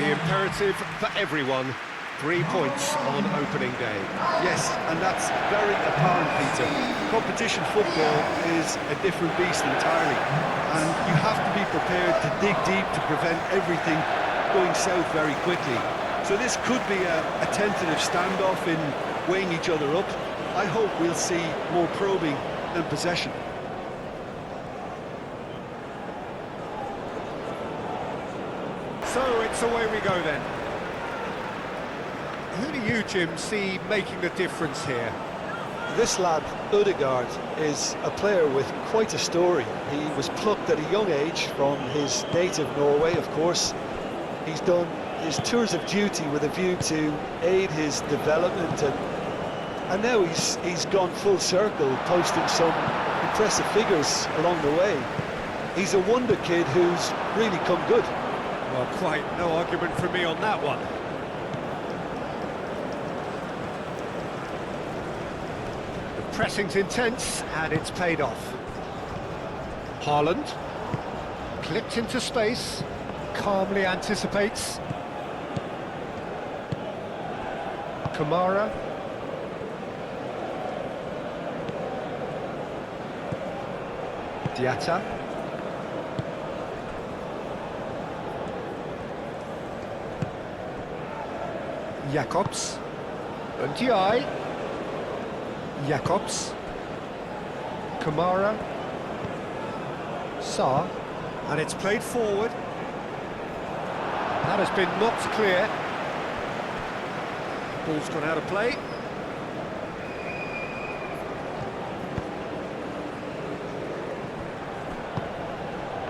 The imperative for everyone, 3 points on opening day. Yes, and that's very apparent, Peter. Competition football is a different beast entirely, and you have to be prepared to dig deep to prevent everything going south very quickly. So this could be a tentative standoff in weighing each other up. I hope we'll see more probing than possession. So it's away we go then. Who do you, Jim, see making the difference here? This lad, Ødegaard, is a player with quite a story. He was plucked at a young age from his native Norway, of course. He's done his tours of duty with a view to aid his development, and now he's gone full circle, posting some impressive figures along the way. He's a wonder kid who's really come good. Well, quite no argument from me on that one. The pressing's intense, and it's paid off. Haaland, clipped into space, calmly anticipates. Kamara. Diatta. Jacobs. Ndiaye. Jacobs. Kamara. Sarr. And it's played forward. That has been knocked clear. Ball's gone out of play.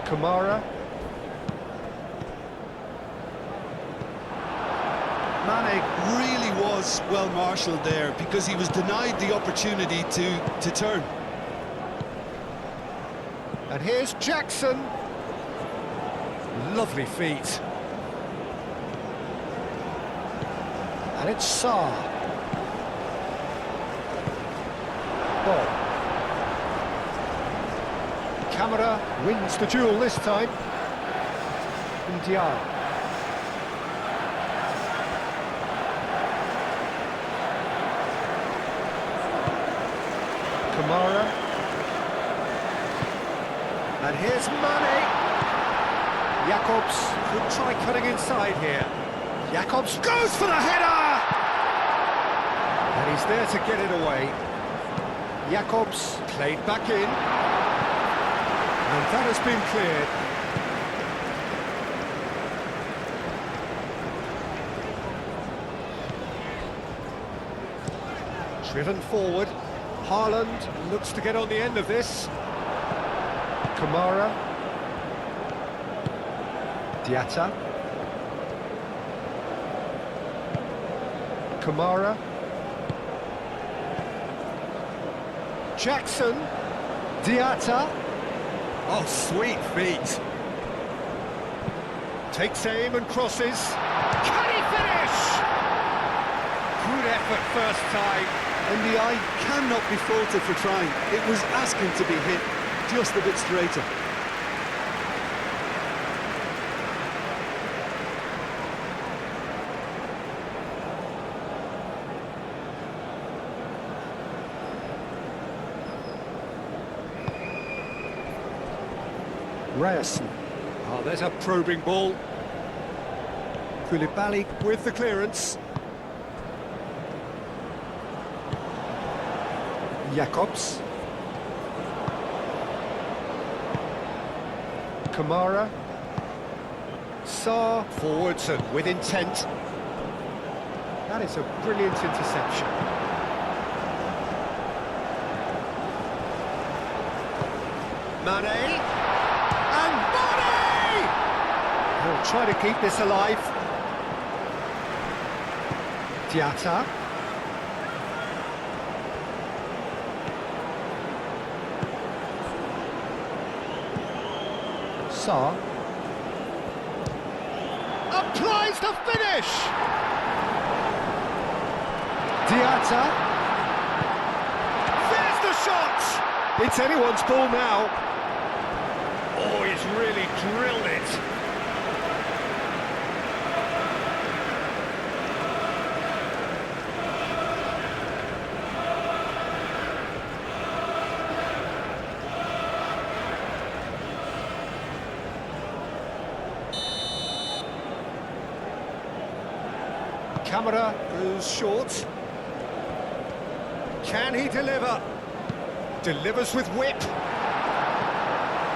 Kamara. Mane really was well marshalled there because he was denied the opportunity to turn. And here's Jackson. Lovely feet. And it's Sarr. Ball. Camera wins the duel this time. Ndiaye. Kamara. And here's Mane. Jacobs could try cutting inside here. Jacobs goes for the header! And he's there to get it away. Jacobs played back in. And that has been cleared. Driven forward. Haaland looks to get on the end of this. Kamara. Diatta. Kamara. Jackson. Diatta. Oh, sweet feet. Takes aim and crosses. Can he finish? Good effort first time. And the eye cannot be faulted for trying. It was asking to be hit just a bit straighter. Ryerson. Oh, there's a probing ball. Koulibaly with the clearance. Jacobs. Kamara. Sarr forwards and with intent. That is a brilliant interception. Mane. And Mane! He'll try to keep this alive. Diatta. Sarr applies the finish. Diatta. There's the shot. It's anyone's ball now. Oh, he's really drilled it. Camera goes short. Can he deliver? Delivers with whip.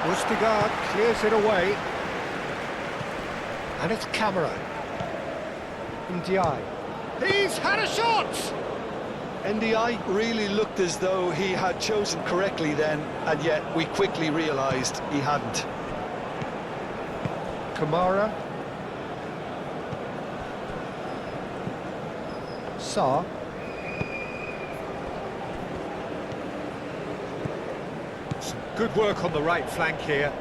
Ustigard clears it away. And it's Camera. Ndiaye. He's had a shot! NDI really looked as though he had chosen correctly then, and yet we quickly realised he hadn't. Kamara. Sarr. Some good work on the right flank here.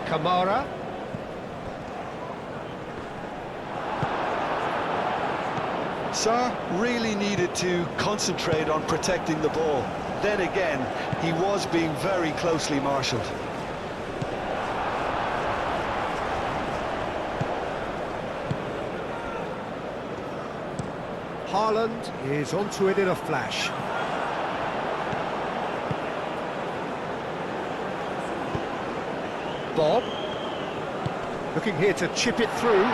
Kamara. Sarr really needed to concentrate on protecting the ball. Then again, he was being very closely marshalled. Haaland is onto it in a flash. Bob, looking here to chip it through.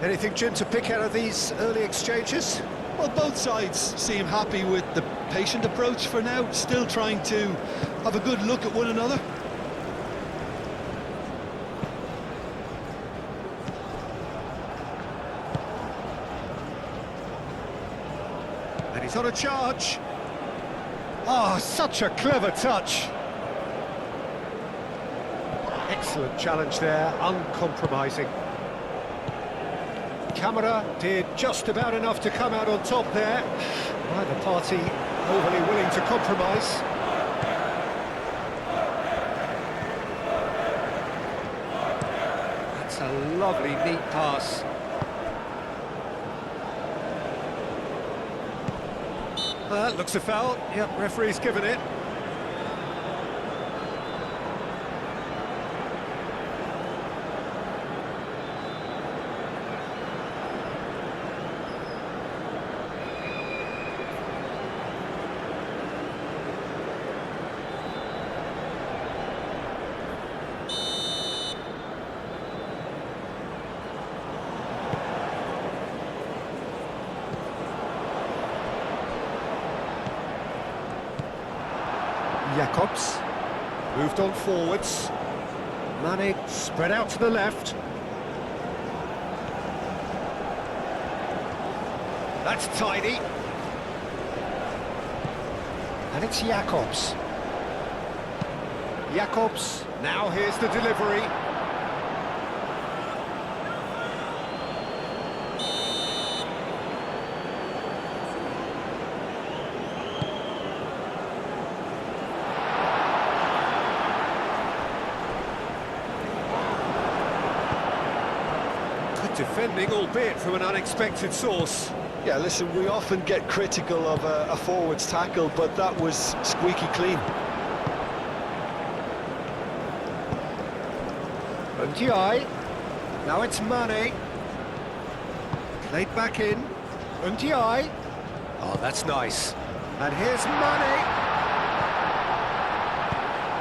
Anything, Jim, to pick out of these early exchanges? Well, both sides seem happy with the patient approach for now, still trying to have a good look at one another. And he's on a charge. Oh, such a clever touch. Excellent challenge there, uncompromising. Camera did just about enough to come out on top there. Neither party overly willing to compromise. That's a lovely, neat pass. Looks a foul. Yep, referee's given it. Jacobs moved on forwards. Mane spread out to the left. That's tidy. And it's Jacobs. Jacobs, now here's the delivery. Defending, albeit from an unexpected source. Yeah, listen, we often get critical of a forward's tackle, but that was squeaky clean. Ndiaye. Now it's Mane. Played back in. Ndiaye. Oh, that's nice. And here's Mane.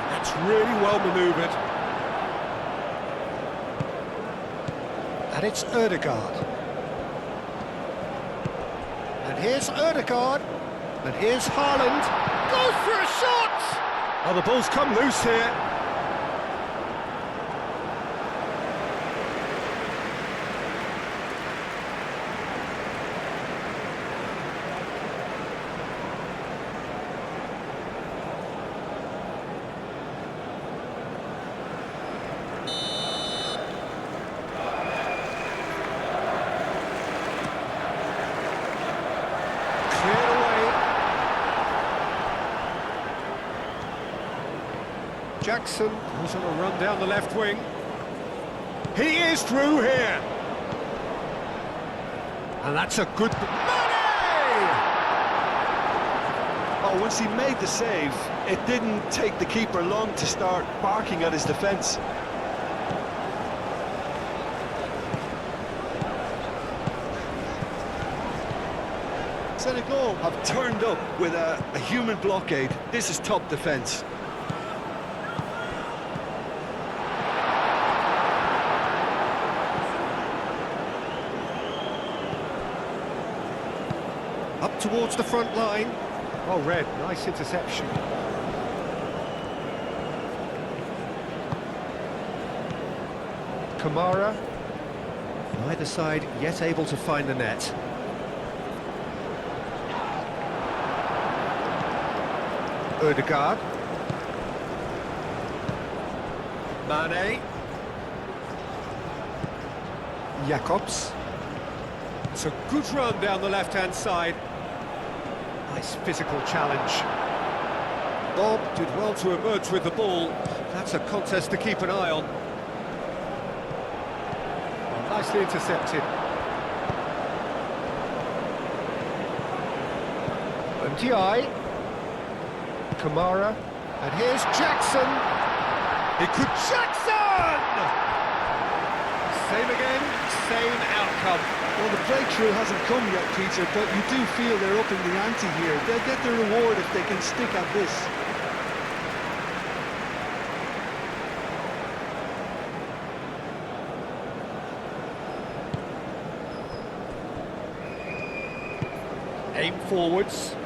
That's really well manoeuvred. And it's Ødegaard. And here's Ødegaard. And here's Haaland. Goes for a shot! Oh, the ball's come loose here. Jackson was on a run down the left wing. He is through here. And that's a good... Mane! Oh, once he made the save, it didn't take the keeper long to start barking at his defence. Senegal have turned up with a human blockade. This is top defence. Up towards the front line. Oh, Red, nice interception. Kamara. Neither side yet able to find the net. Ødegaard. Mane. Jacobs. It's a good run down the left-hand side. Nice physical challenge. Bob did well to emerge with the ball. That's a contest to keep an eye on. Well, nicely intercepted. MTI. Kamara. And here's Jackson. It could... Jackson! Same again, same outcome. Well, the breakthrough hasn't come yet, Peter, but you do feel they're upping the ante here. They'll get their reward if they can stick at this. Aim forwards.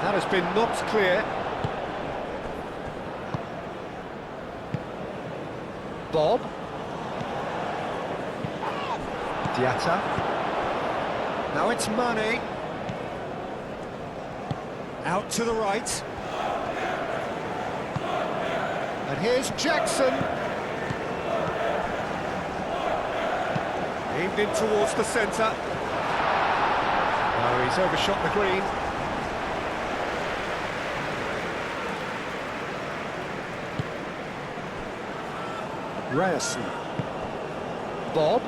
That has been knocked clear. Bob. Diatta. Now it's Mane. Out to the right. And here's Jackson. Aimed in towards the centre. Oh, he's overshot the green. Ryerson. Bob.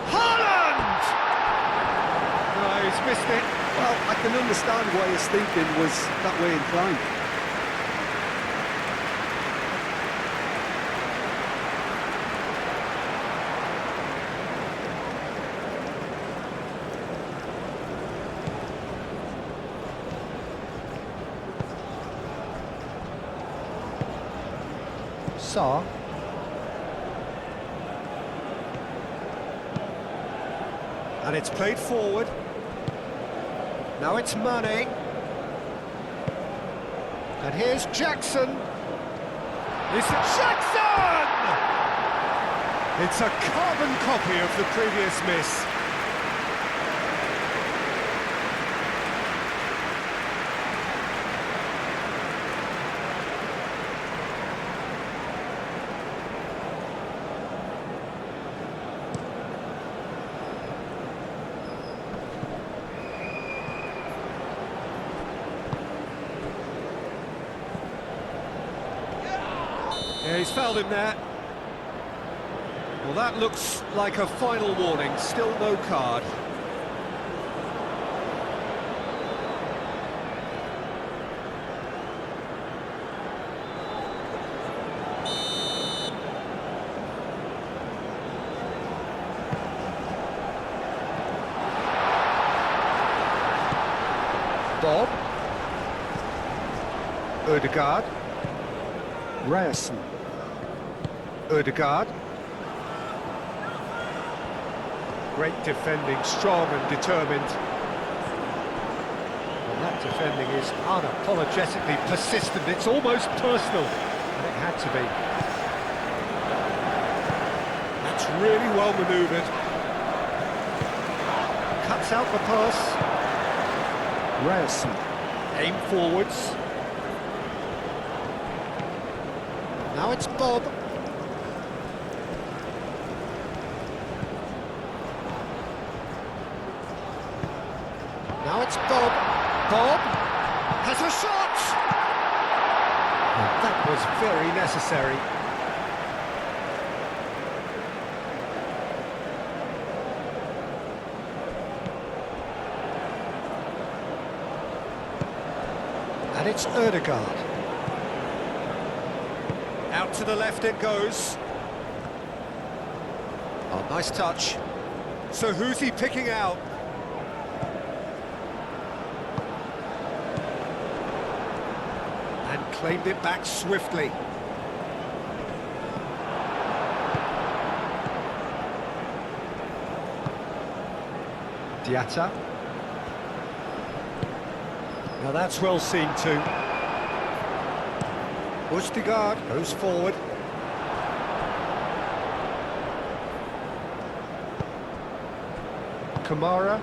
Haaland! No, he's missed it. Well, I can understand why his thinking was that way inclined. Saar. And it's played forward. Now it's Mane. And here's Jackson. It's Jackson! It's a carbon copy of the previous miss. Yeah, he's fouled him there. Well, that looks like a final warning. Still no card. Bob. Ødegaard. Ryerson. Ødegaard. Great defending, strong and determined. And that defending is unapologetically persistent. It's almost personal, and it had to be. That's really well manoeuvred. Cuts out the pass. Ryerson. Aim forwards. Now it's Bob. Now it's Bob. Bob has a shot! And that was very necessary. And it's Ødegaard. Out to the left it goes. Oh, nice touch. So who's he picking out? And claimed it back swiftly. Diatta. Now that's well seen too. Ødegaard goes forward. Kamara.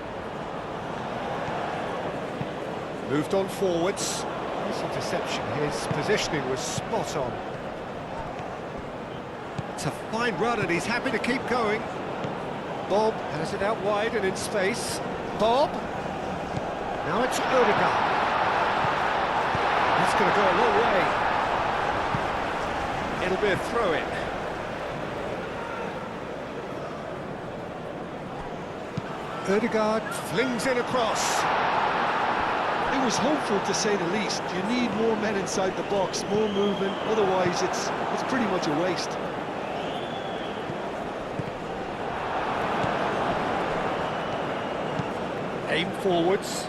Moved on forwards. Nice interception. His positioning was spot on. It's a fine run and he's happy to keep going. Bob has it out wide and in space. Bob. Now it's Ødegaard. That's going to go a long way. It'll be a throw-in. Ødegaard flings it across. It was hopeful, to say the least. You need more men inside the box, more movement, otherwise it's pretty much a waste. Aim forwards.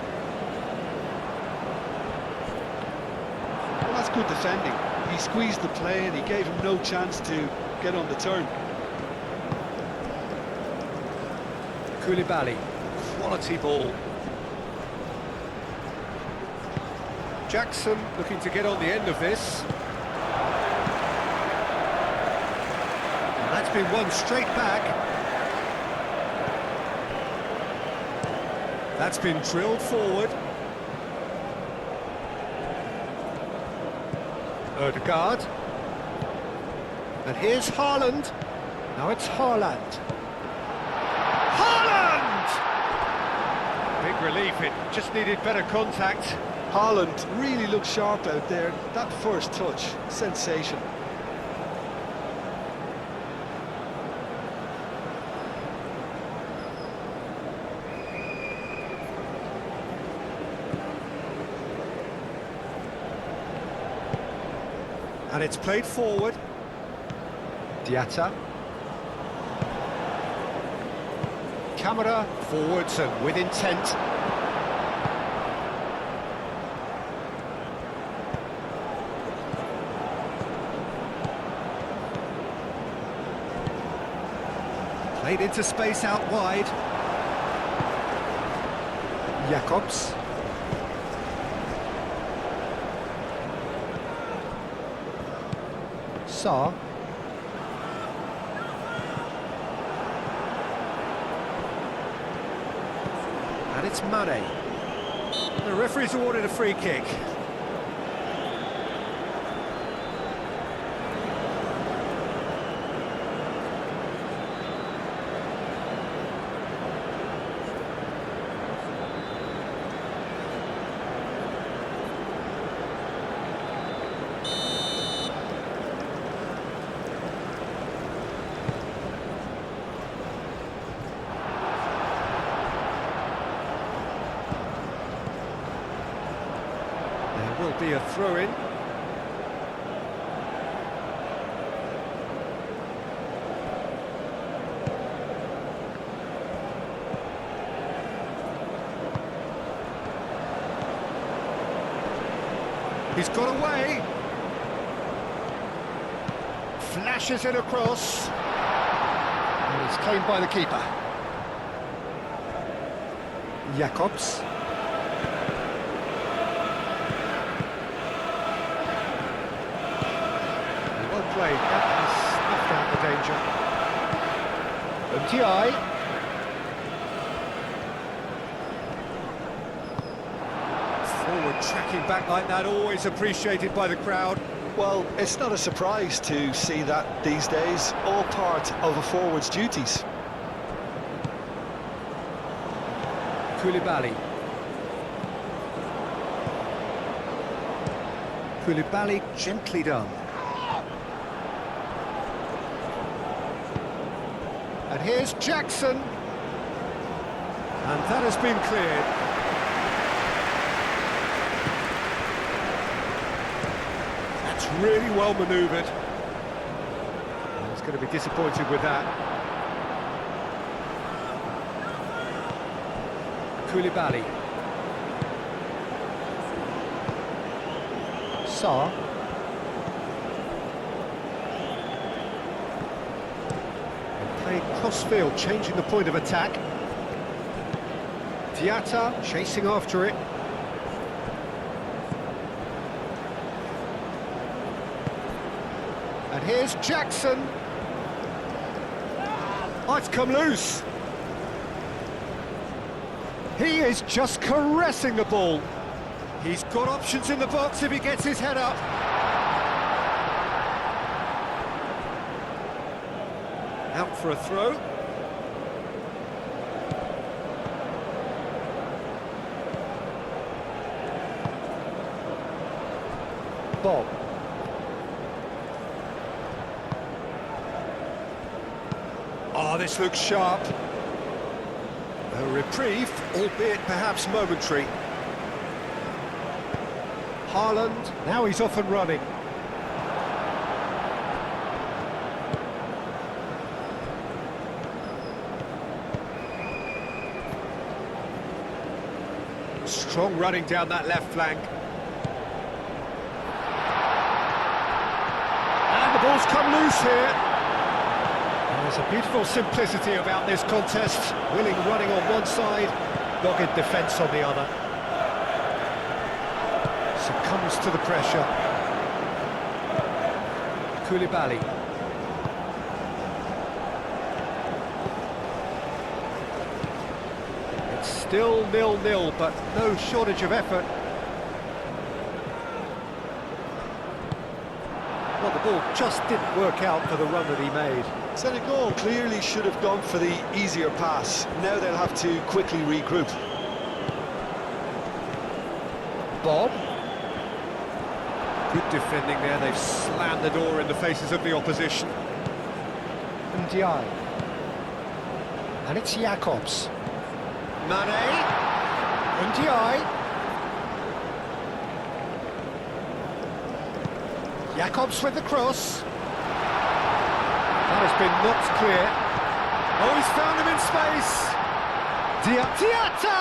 Well, that's good defending. He squeezed the play and he gave him no chance to get on the turn. Koulibaly, quality ball. Jackson looking to get on the end of this. And that's been won straight back. That's been drilled forward. Ødegaard. And here's Haaland. Now it's Haaland. Haaland! Big relief, it just needed better contact. Haaland really looked sharp out there. That first touch, sensation. And it's played forward. Diatta. Camera forwards and with intent. Played into space out wide. Jacobs. Saar. And it's Mane. The referee's awarded a free kick. Will be a throw-in. He's got away. Flashes it across. And it's claimed by the keeper. Jacobs. Played. That has snuffed out the danger. MTI. Forward tracking back like that, always appreciated by the crowd. Well, it's not a surprise to see that these days, all part of a forward's duties. Koulibaly. Koulibaly gently done. And here's Jackson. And that has been cleared. That's really well manoeuvred. going to be disappointed with that. Koulibaly. Sarr. Playing cross-field, changing the point of attack. Diatta chasing after it. And here's Jackson. Oh, it's come loose. He is just caressing the ball. He's got options in the box if he gets his head up. Out for a throw. Bob. Oh, this looks sharp. A reprieve, albeit perhaps momentary. Haaland, now he's off and running. Strong running down that left flank. And the ball's come loose here. There's a beautiful simplicity about this contest. Willing running on one side, dogged defence on the other. Succumbs to the pressure. Koulibaly. It's still 0-0, but no shortage of effort. Well, the ball just didn't work out for the run that he made. Senegal clearly should have gone for the easier pass. Now they'll have to quickly regroup. Bob. Good defending there, they've slammed the door in the faces of the opposition. Ndiaye. And it's Jacobs. Mane. Ndiaye. Jacobs with the cross. That has been knocked clear. Oh, he's found him in space. Diatta!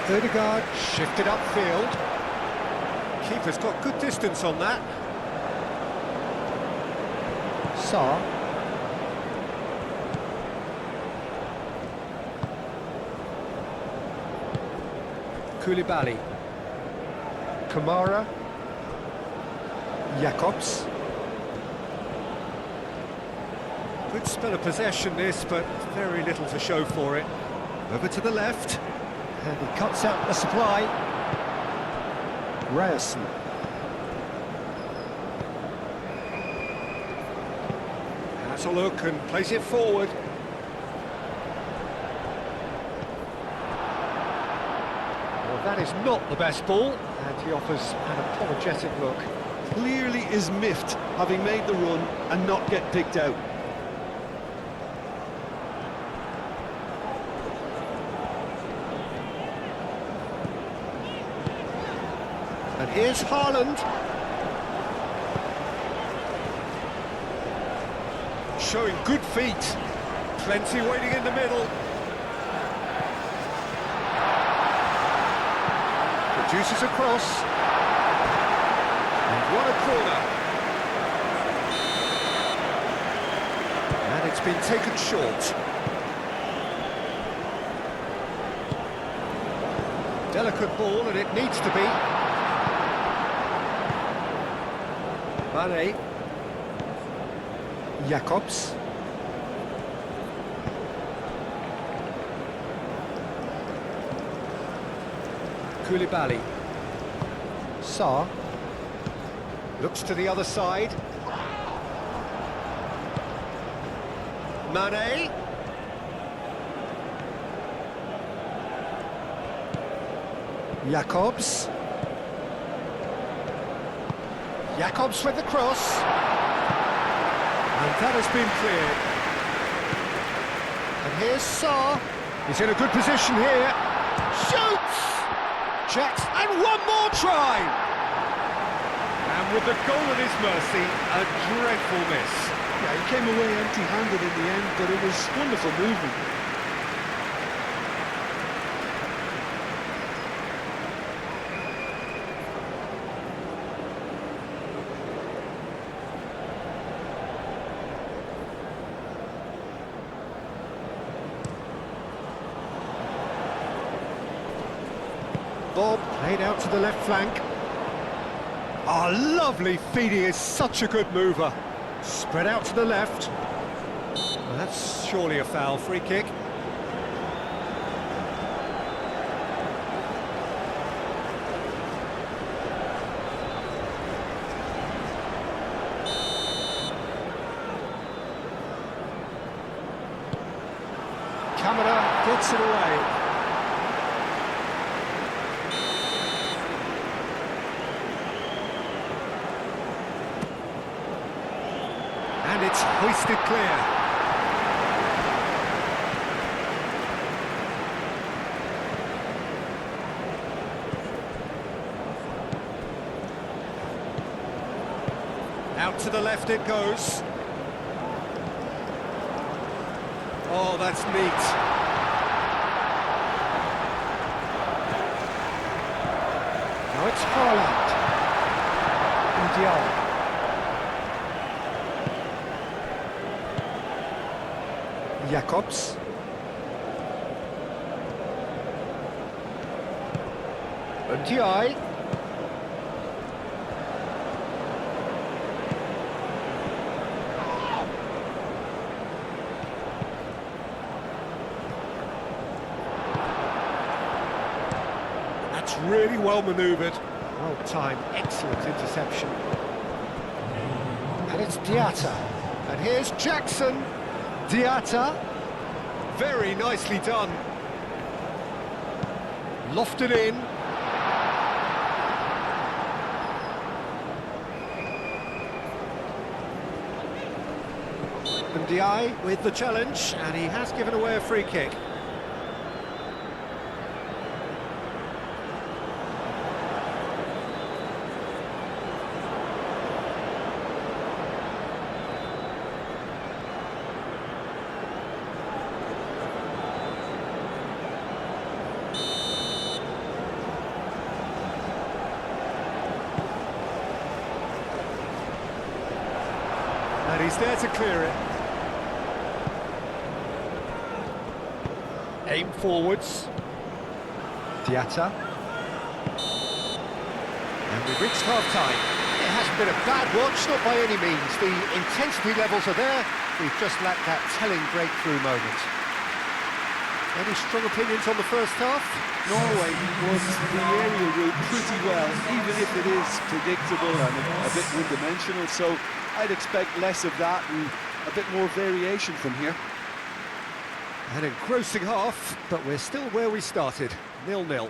Ødegaard shifted upfield. Keeper's got good distance on that. Sarr. Koulibaly. Kamara. Jacobs. Good spell of possession this, but very little to show for it. Over to the left. And he cuts out the supply. Ryerson. Has a look and plays it forward. Well, that is not the best ball, and he offers an apologetic look. Clearly is miffed, having made the run and not get picked out. And here's Haaland. Showing good feet. Plenty waiting in the middle. Produces a cross. And what a corner. And it's been taken short. Delicate ball, and it needs to be. Mane. Jacobs. Koulibaly. Sarr. Looks to the other side. Mane. Jacobs. Jacobs with the cross. And that has been cleared. And here's Sarr. He's in a good position here. Shoots! Checks, and one more try! And with the goal at his mercy, a dreadful miss. Yeah, he came away empty-handed in the end, but it was wonderful movement. Bob played out to the left flank. Oh, lovely feed, he is such a good mover. Spread out to the left. Well, that's surely a foul, free kick. Camera gets it away. And it's hoisted clear. Out to the left it goes. Oh, that's neat. Now it's Haaland. Diallo. Jacobs. Ndiaye. That's really well manoeuvred. Well timed, excellent interception. And it's Diatta. And here's Jackson. Diatta, very nicely done. Lofted in. Ndiaye with the challenge, and he has given away a free kick. And he's there to clear it. Aim forwards. Diatta. And we've reached half-time. It hasn't been a bad watch, not by any means. The intensity levels are there. We've just lacked that telling breakthrough moment. Any strong opinions on the first half? Norway was the aerial route pretty well, even if it is predictable and a bit one-dimensional, so I'd expect less of that and a bit more variation from here. An engrossing half, but we're still where we started, 0-0.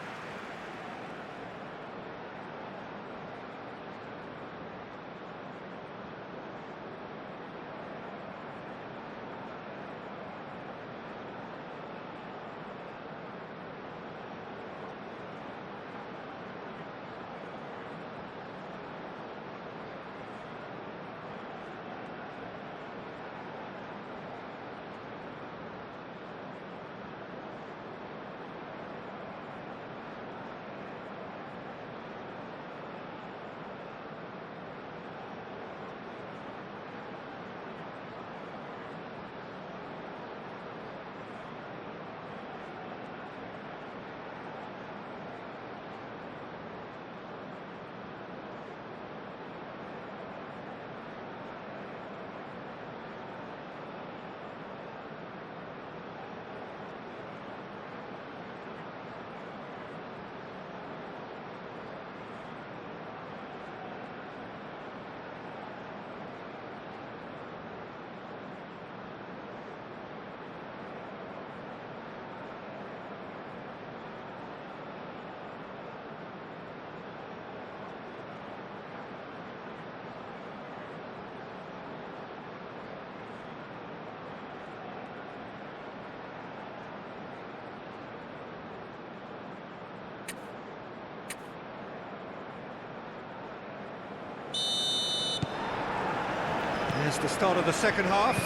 There's the start of the second half.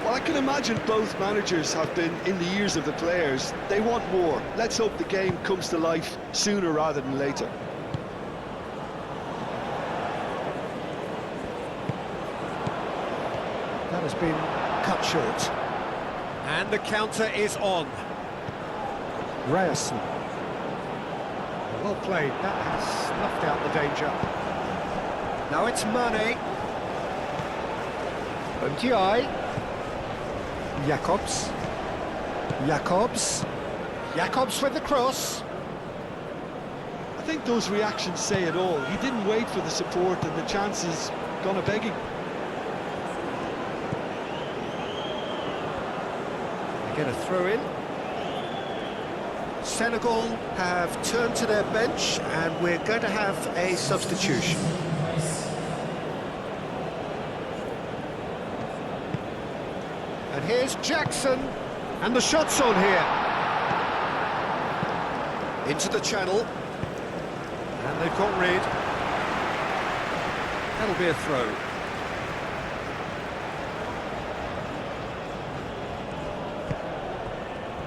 Well, I can imagine both managers have been in the ears of the players. They want more. Let's hope the game comes to life sooner rather than later. That has been cut short. And the counter is on. Ryerson. Well played, that has snuffed out the danger. Now it's Mane. Ndiaye. Jacobs. Jacobs with the cross. I think those reactions say it all. He didn't wait for the support and the chances gone a-begging. They get a throw in. Senegal have turned to their bench and we're going to have a substitution. And here's Jackson, and the shot's on here. Into the channel, and they've got rid. That'll be a throw.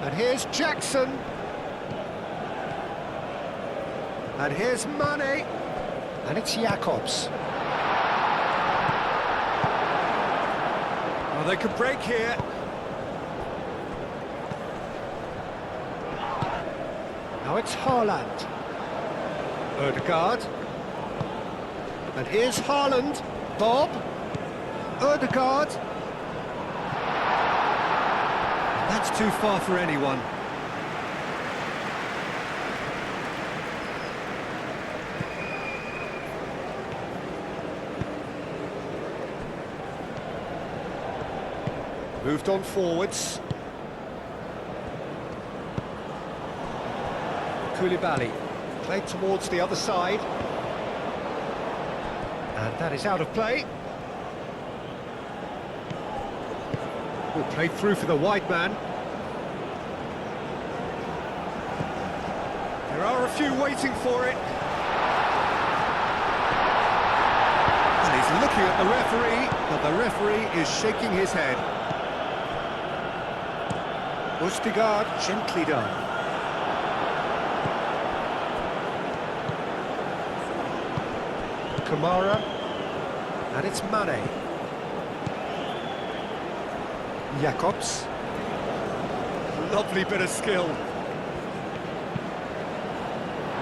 And here's Jackson. And here's Mane. And it's Jacobs. Well, they could break here. Now it's Haaland. Ødegaard. And here's Haaland. Bob. Ødegaard. That's too far for anyone. Moved on forwards. Koulibaly played towards the other side. And that is out of play. Played through for the wide man. There are a few waiting for it. And he's looking at the referee, but the referee is shaking his head. Ødegaard, gently done. Kamara, and it's Mane. Jacobs. Lovely bit of skill.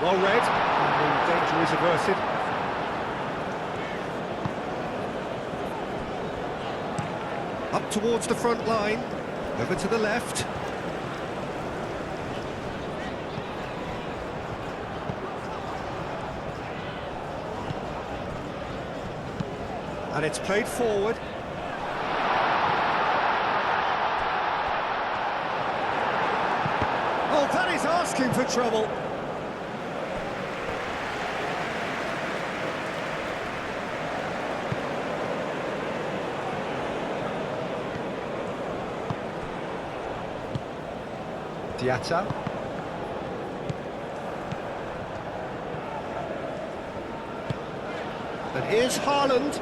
Well read, and the danger is averted. Up towards the front line, over to the left. And it's played forward. Oh, that is asking for trouble. Diatta. And here's Haaland.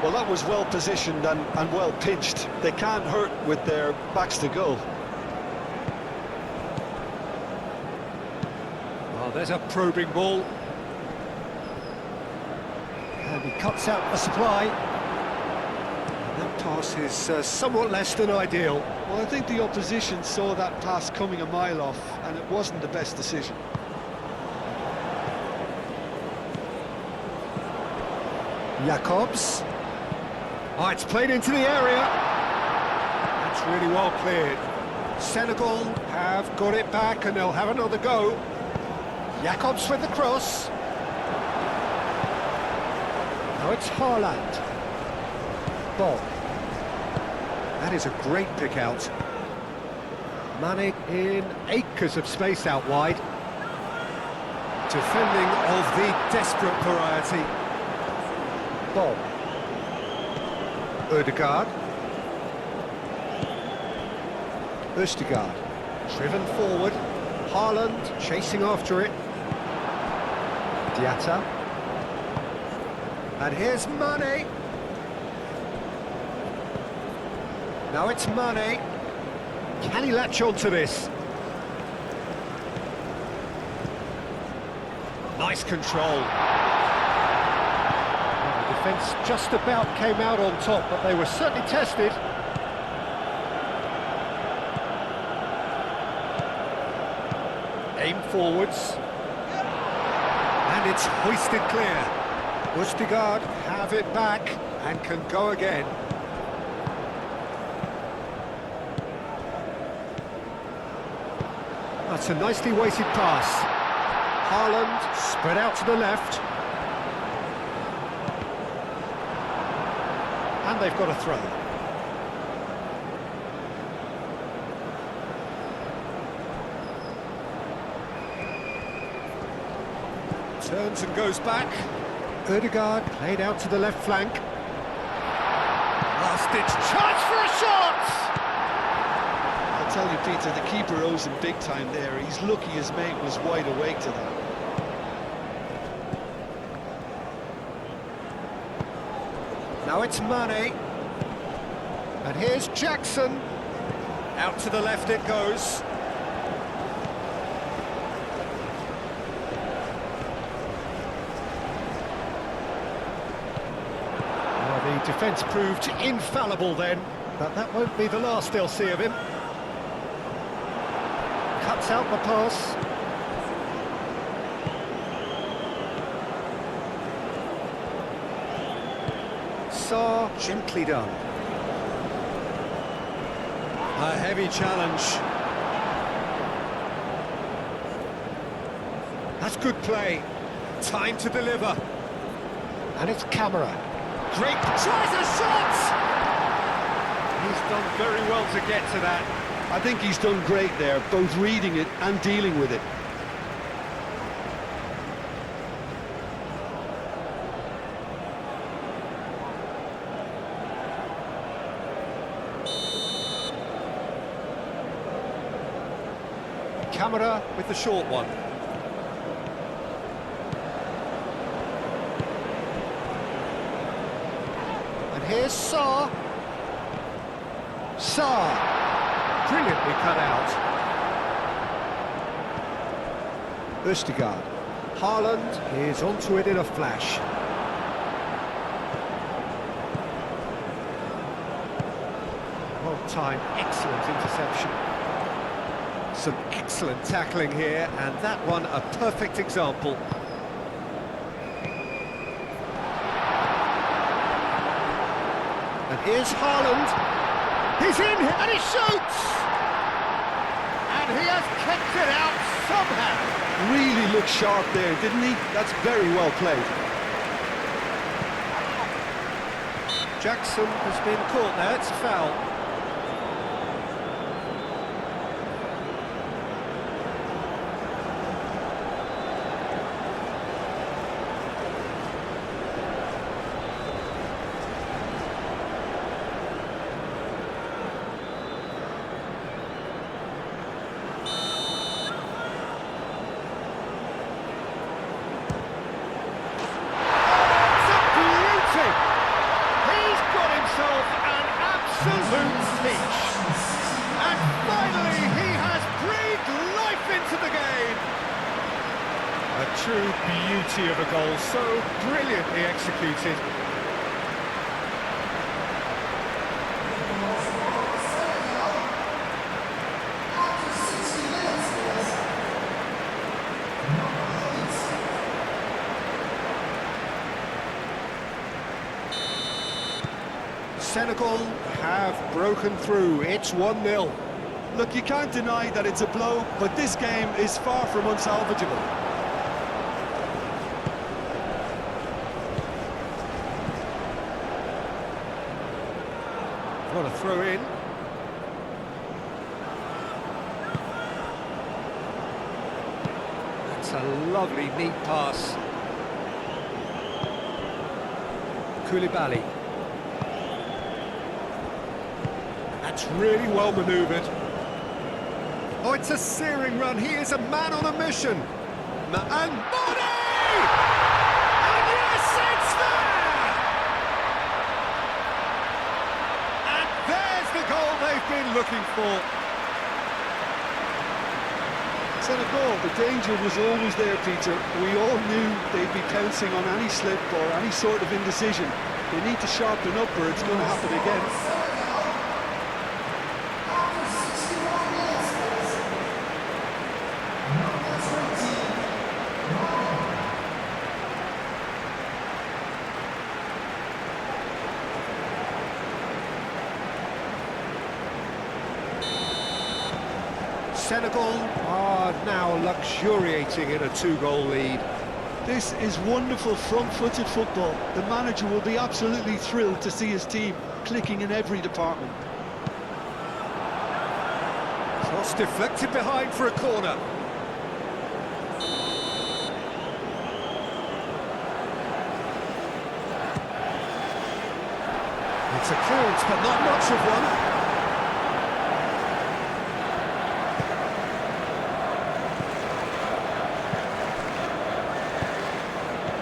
Well, that was well positioned and well pinched. They can't hurt with their backs to goal. Oh, there's a probing ball. And he cuts out the supply. And that pass is somewhat less than ideal. Well, I think the opposition saw that pass coming a mile off, and it wasn't the best decision. Jacobs. Oh, it's played into the area. That's really well cleared. Senegal have got it back and they'll have another go. Jacobs with the cross. Now it's Haaland. Bob. That is a great pick out. Mane in acres of space out wide. Defending of the desperate variety. Bob. Ødegaard. Driven forward. Haaland chasing after it. Diatta. And here's Mane. Now it's Mane. Can he latch on to this? Nice control. Well, the defence just about came out on top, but they were certainly tested. Aim forwards. And it's hoisted clear. Østigard have it back and can go again. That's a nicely weighted pass. Haaland spread out to the left. And they've got a throw. Turns and goes back. Ødegaard played out to the left flank. Last-ditch chance for a shot! I'll tell you, Peter, the keeper owes him big time there. He's lucky his mate was wide awake to that. Now it's Mane. And here's Jackson. Out to the left it goes. The defence proved infallible then, but that won't be the last they'll see of him. Cuts out the pass. Sarr, gently done. A heavy challenge. That's good play. Time to deliver. And it's Camera. Drake tries a shot! He's done very well to get to that. I think he's done great there, both reading it and dealing with it. Camera with the short one. Here's Sarr. Sarr. Brilliantly cut out. Østigard. Haaland is onto it in a flash. Well timed, excellent interception. Some excellent tackling here, and that one a perfect example. And here's Haaland. He's in and he shoots! And he has kept it out somehow. Really looked sharp there, didn't he? That's very well played. Jackson has been caught there, it's a foul. Absolute peach. And finally he has breathed life into the game. A true beauty of a goal, so brilliantly executed. Senegal have broken through. It's 1-0. Look, you can't deny that it's a blow, but this game is far from unsalvageable. What a throw in. That's a lovely, neat pass. Koulibaly. That's really well manoeuvred. Oh, it's a searing run. He is a man on a mission. And Mane! And yes, it's there! Senegal. The danger was always there, Peter. We all knew they'd be pouncing on any slip or any sort of indecision. They need to sharpen up or it's going to happen again. Senegal are now luxuriating in a 2-goal lead. This is wonderful front-footed football. The manager will be absolutely thrilled to see his team clicking in every department. Cross deflected behind for a corner. It's a clearance, but not much of one.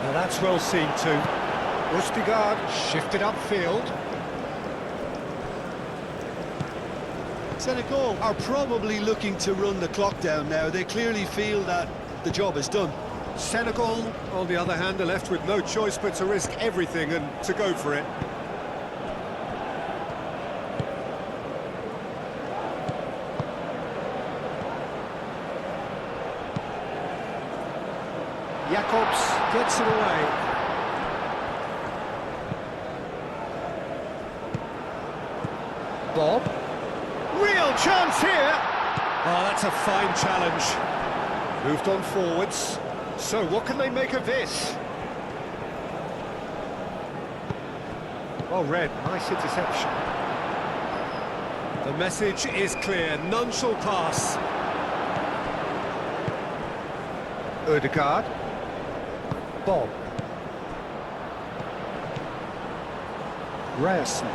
Now that's well seen too. Rustigard shifted upfield. Senegal are probably looking to run the clock down now. They clearly feel that the job is done. Senegal, on the other hand, are left with no choice but to risk everything and to go for it. Jacobs gets it away. Bob. Real chance here! Oh, that's a fine challenge. Moved on forwards. So, what can they make of this? Well read, nice interception. The message is clear, none shall pass. Ødegaard. Bob. Ryerson.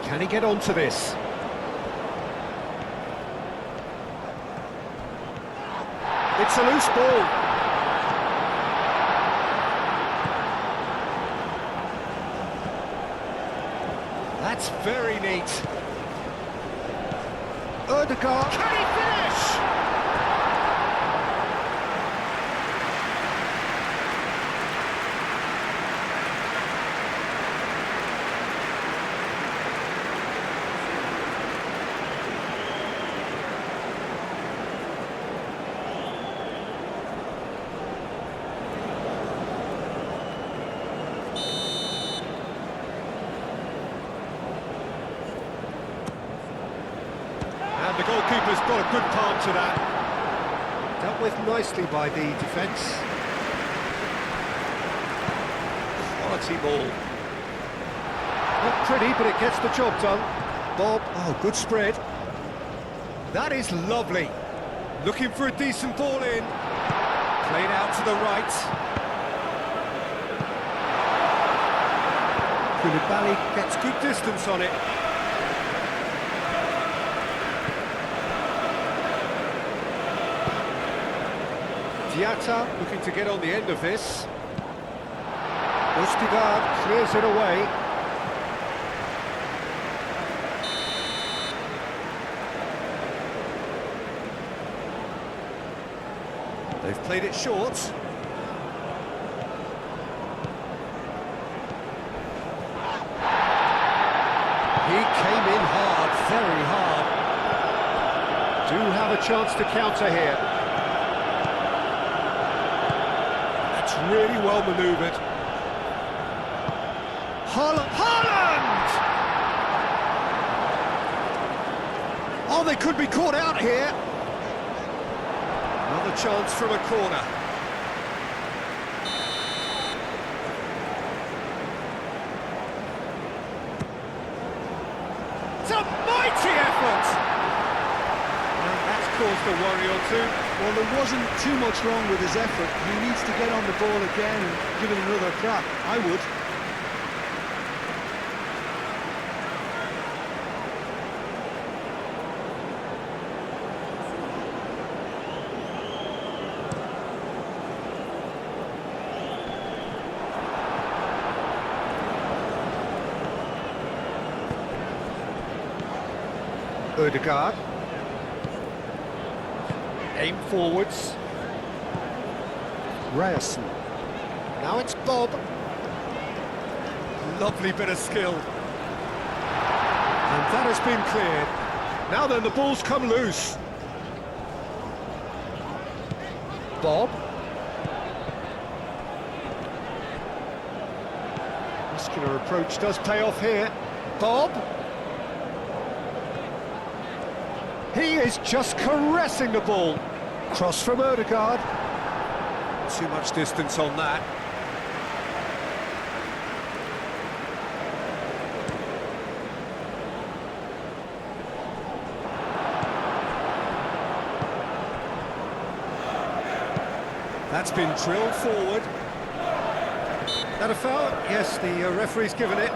Can he get onto this? It's a loose ball. That's very neat. Ødegaard. Can he finish? The goalkeeper's got a good palm to that. Dealt with nicely by the defence. Quality ball. Not pretty, but it gets the job done. Bob, oh, good spread. That is lovely. Looking for a decent ball in. Played out to the right. Koulibaly gets good distance on it. Diatta looking to get on the end of this. Rustigard clears it away. They've played it short. He came in hard, very hard. Do have a chance to counter here. Really well manoeuvred. Haaland! Oh, they could be caught out here. Another chance from a corner. It's a mighty effort! And that's caused a worry or two. Well, there wasn't too much wrong with his effort. He needs to get on the ball again and give it another crack. I would. Ødegaard. aim forwards. Ryerson. Now it's Bob. Lovely bit of skill. And that has been cleared. Now then, the ball's come loose. Bob. Muscular approach does pay off here. Bob. He is just caressing the ball. Cross from Odegaard. Too much distance on that. That's been drilled forward. That a foul? Yes, the referee's given it.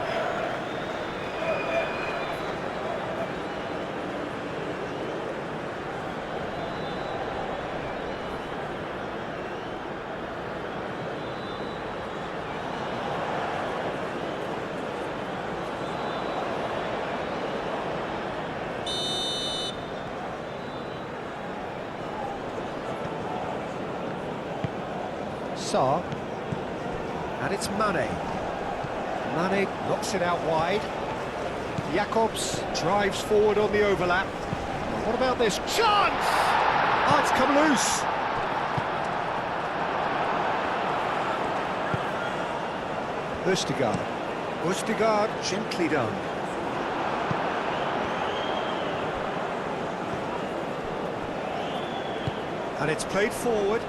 Sarr, and it's Mane. Mane knocks it out wide. Jacobs drives forward on the overlap. What about this chance? Oh, it's come loose. Østigard gently done. And it's played forward.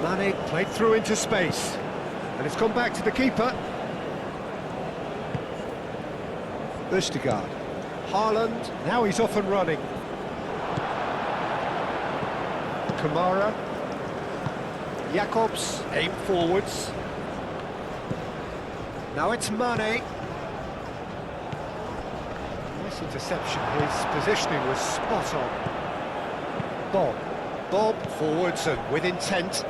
Mane played through into space, and it's gone back to the keeper. Østigard, Haaland, now he's off and running. Kamara, Jacobs, aim forwards. Now it's Mane. Nice interception, his positioning was spot on. Bob forwards and with intent.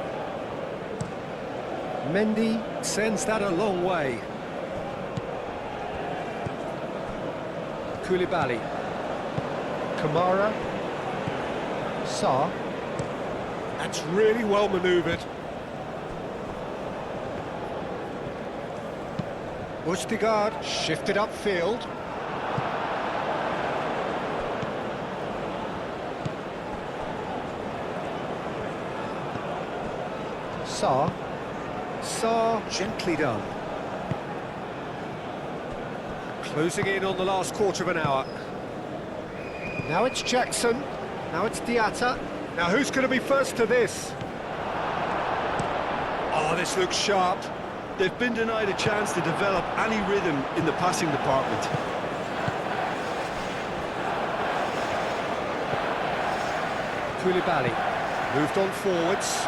Mendy sends that a long way. Koulibaly. Kamara. Sarr. That's really well manoeuvred. Østigard shifted upfield. Sarr gently done. Closing in on the last quarter of an hour. Now it's Jackson. Now it's Diatta. Now who's going to be first to this? Oh, this looks sharp. They've been denied a chance to develop any rhythm in the passing department. Koulibaly moved on forwards.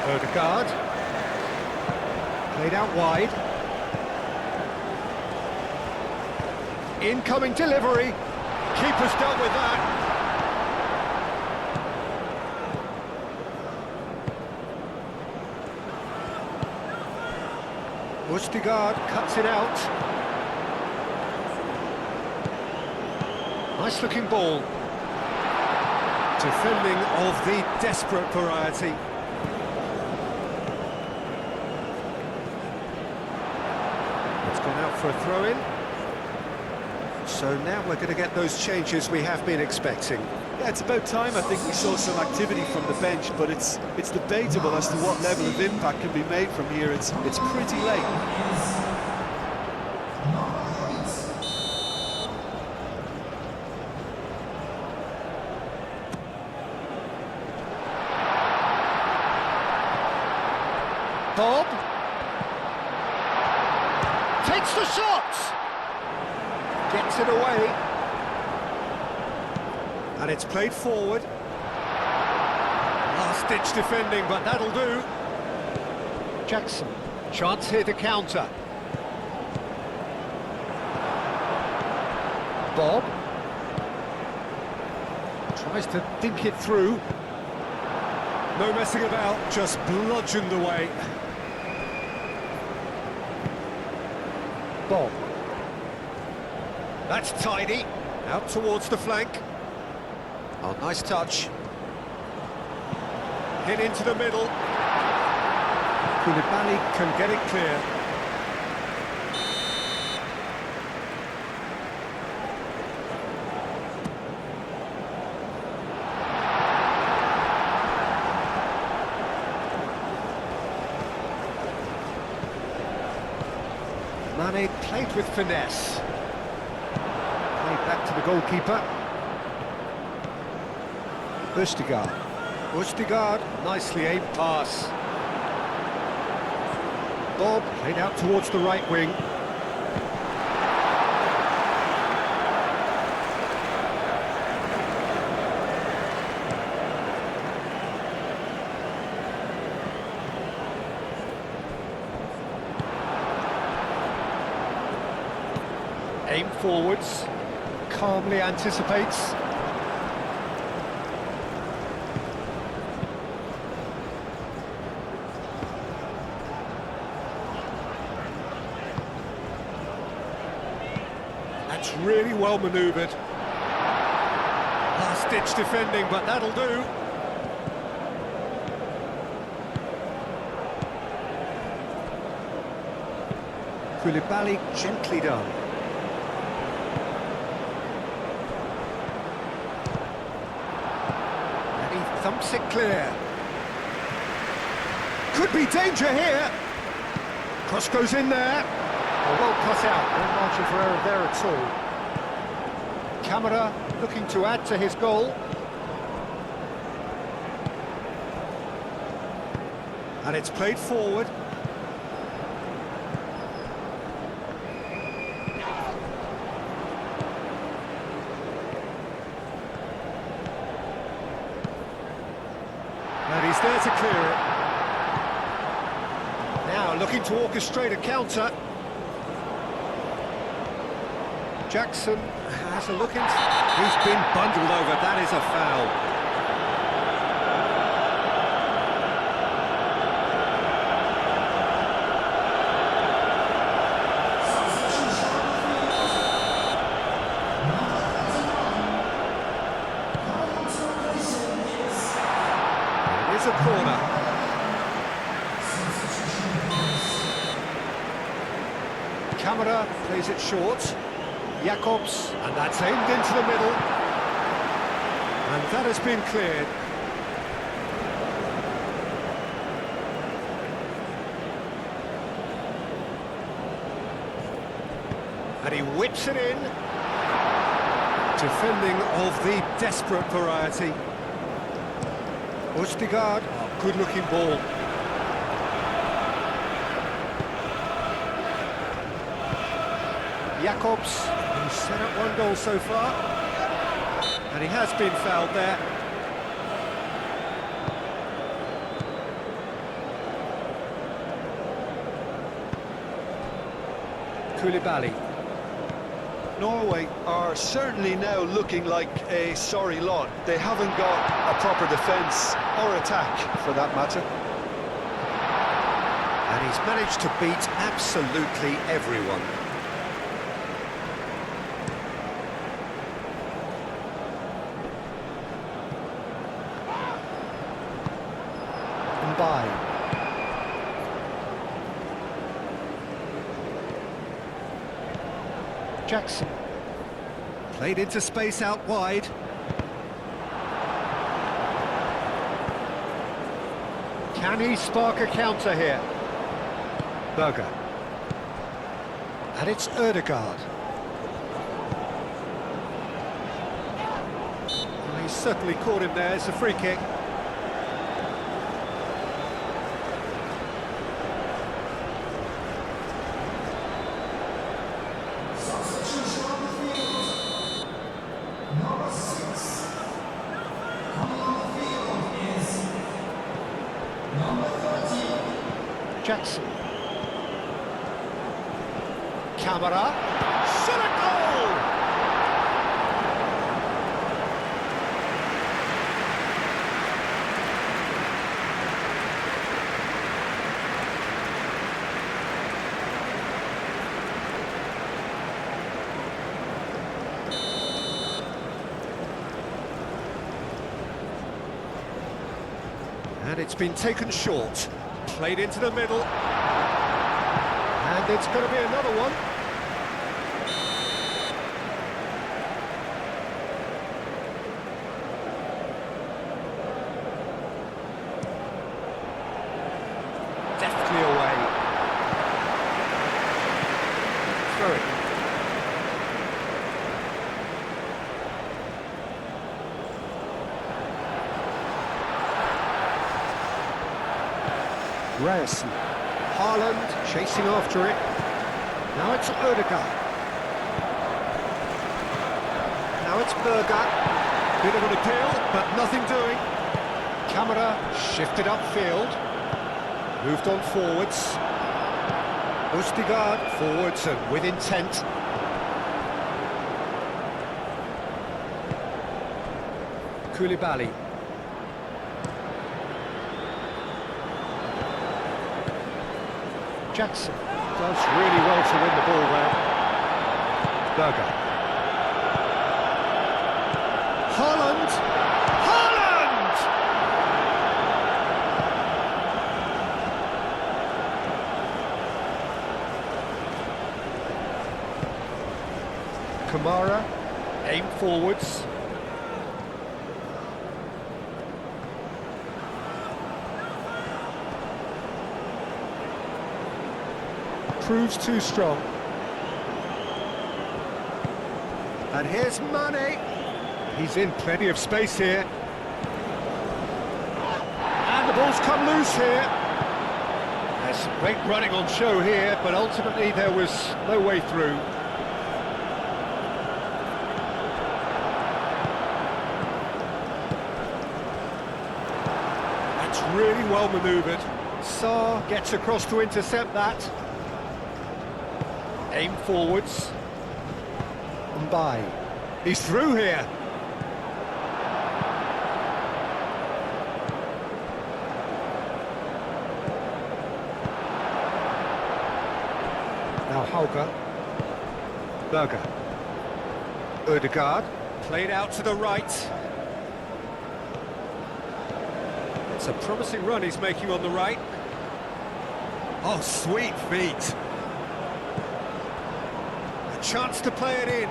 Odegaard played out wide. Incoming delivery. Keeper's dealt with that. Østigard cuts it out. Nice looking ball. Defending of the desperate variety. It's gone out for a throw-in. So now we're going to get those changes we have been expecting. Yeah, it's about time I think we saw some activity from the bench, but it's debatable as to what level of impact can be made from here. It's pretty late. Bob takes the shot, gets it away, and it's played forward. Last-ditch defending, but that'll do. Jackson, chance here to counter. Bob tries to dink it through. No messing about, just bludgeoned away. Bob. That's tidy. Out towards the flank. Oh, nice touch. Hit into the middle. Koulibaly can get it clear. Mane played with finesse. Played back to the goalkeeper. Østigard, nicely aimed pass. Bob played out towards the right wing. Aim forwards, calmly anticipates. That's really well manoeuvred. Last-ditch defending, but that'll do. Koulibaly gently done. And he thumps it clear. Could be danger here. Cross goes in there. Well cut out, no margin for error there at all. Camera looking to add to his goal. And it's played forward. And he's there to clear it. Now looking to orchestrate a counter. Jackson has a look into... He's been bundled over, that is a foul. It is a corner. Camera plays it short. Jacobs, and that's aimed into the middle. And that has been cleared. And he whips it in. Defending of the desperate variety. Østigard, good-looking ball. Jacobs, he's set up one goal so far, and he has been fouled there. Koulibaly. Norway are certainly now looking like a sorry lot. They haven't got a proper defence or attack, for that matter. And he's managed to beat absolutely everyone. By Jackson played into space out wide. Can he spark a counter here? Berger, and it's Ødegaard. Well, he's certainly caught him there. It's a free kick. Jackson. Camera. Senegal! And it's been taken short. Played into the middle. And it's going to be another one. Deftly away. Throw it. Ryerson. Haaland chasing after it. Now it's Odegaard. Now it's Berger. Bit of an appeal, but nothing doing. Camera shifted upfield. Moved on forwards. Odegaard forwards and with intent. Koulibaly. Jackson does really well to win the ball there. Berger. Haaland! Haaland! Kamara, aim forwards. Proves too strong. And here's Mane. He's in plenty of space here. And the ball's come loose here. There's some great running on show here, but ultimately there was no way through. That's really well manoeuvred. Sarr gets across to intercept that. Aim forwards. Mbaye. He's through here. Now Hauger. Berger. Odegaard. Played out to the right. It's a promising run he's making on the right. Oh, sweet feet. Chance to play it in.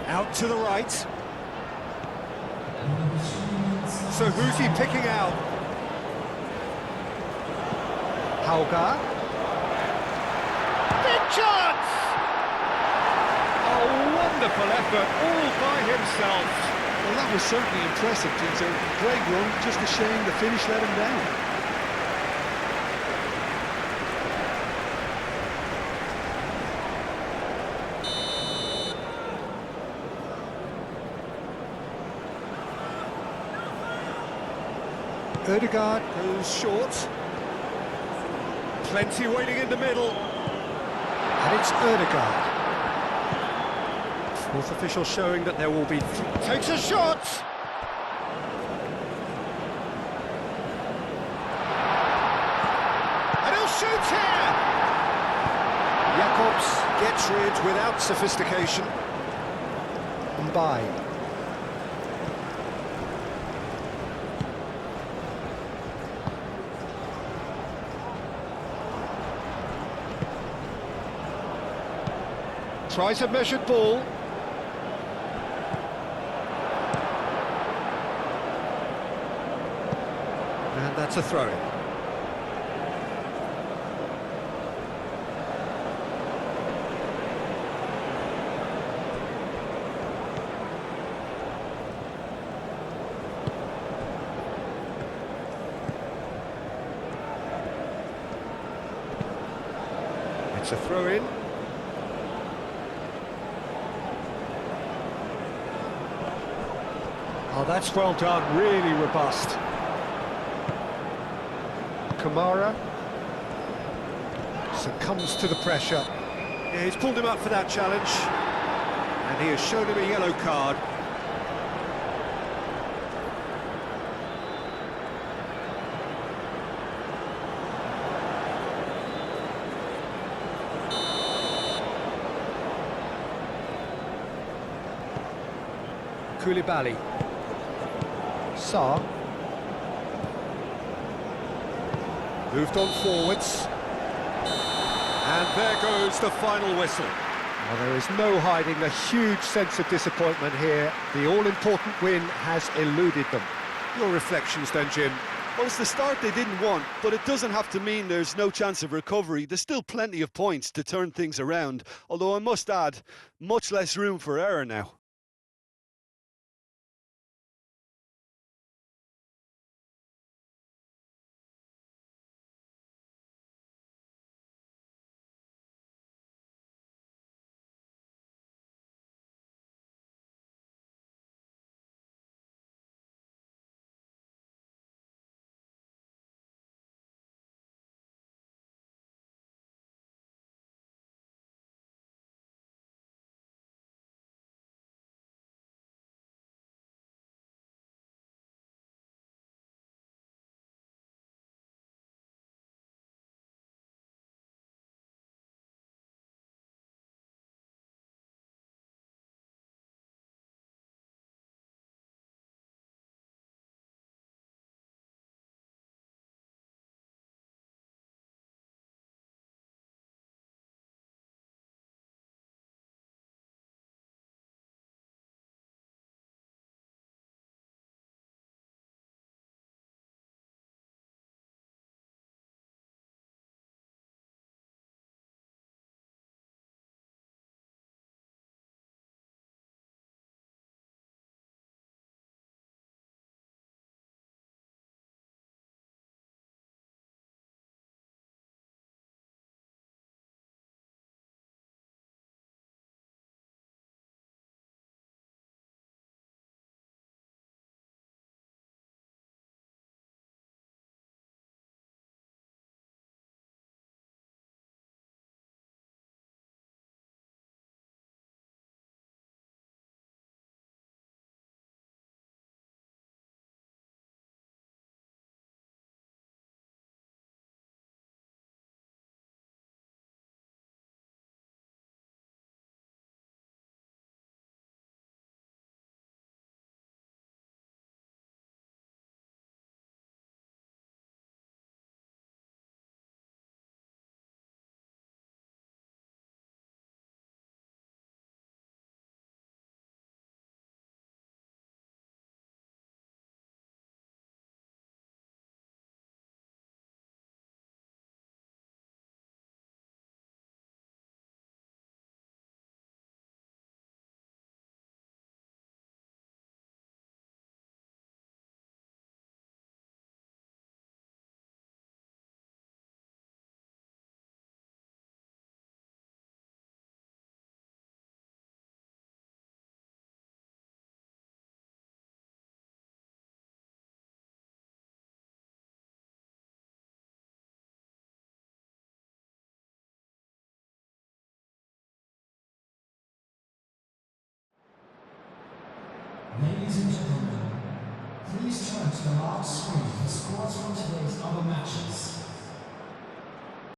Out to the right. So who's he picking out? Hauger. Big chance! Wonderful effort, all by himself. Well, that was certainly impressive, Ginger. Great run, just a shame the finish let him down. Odegaard goes short. Plenty waiting in the middle. And it's Odegaard. Fourth official showing that there will be... Takes a shot! And he'll shoot here! Jakobs gets rid without sophistication. Mbaye. Tries a measured ball. And that's a throw-in. It's a throw-in. Oh, that's well done, really robust. Kamara succumbs to the pressure. Yeah, he's pulled him up for that challenge, and he has shown him a yellow card. Koulibaly. Sarr. Moved on forwards. And there goes the final whistle. Well, there is no hiding a huge sense of disappointment here. The all-important win has eluded them. Your reflections then, Jim? Well, it's the start they didn't want, but it doesn't have to mean there's no chance of recovery. There's still plenty of points to turn things around, although I must add, much less room for error now. Ladies and gentlemen, please turn to the large screen for scores from today's other matches.